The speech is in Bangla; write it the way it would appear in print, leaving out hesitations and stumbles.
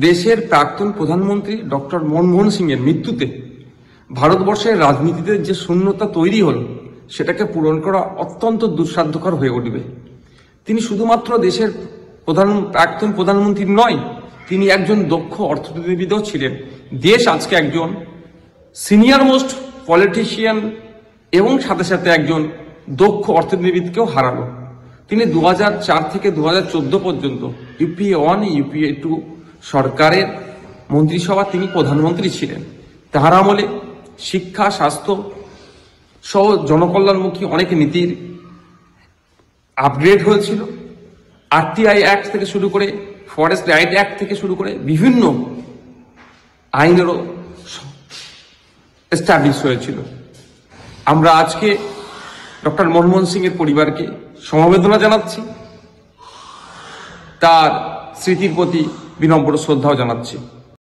দেশের প্রাক্তন প্রধানমন্ত্রী ডক্টর মনমোহন সিংয়ের মৃত্যুতে ভারতবর্ষের রাজনীতিতে যে শূন্যতা তৈরি হল সেটাকে পূরণ করা অত্যন্ত দুঃসাধ্যকর হয়ে উঠবে। তিনি শুধুমাত্র দেশের প্রাক্তন প্রধানমন্ত্রী নয়, তিনি একজন দক্ষ অর্থনীতিবিদও ছিলেন। দেশ আজকে একজন সিনিয়র মোস্ট পলিটিশিয়ান এবং সাথে সাথে একজন দক্ষ অর্থনীতিবিদকেও হারালো। তিনি 2004 থেকে 2014 পর্যন্ত ইউপিএ 1 ইউপিএ 2 সরকারের মন্ত্রিসভা তিনি প্রধানমন্ত্রী ছিলেন। তাহার আমলে শিক্ষা, স্বাস্থ্য সহ জনকল্যাণমুখী অনেক নীতির আপগ্রেড হয়েছিল। আরটিআই অ্যাক্ট থেকে শুরু করে ফরেস্ট রাইট অ্যাক্ট থেকে শুরু করে বিভিন্ন আইনেরও এস্টাবলিশ হয়েছিল। আমরা আজকে ডক্টর মনমোহন সিংয়ের পরিবারকে সমবেদনা জানাচ্ছি, তার স্মৃতির প্রতি বিনম্র শ্রদ্ধাও জানাচ্ছি।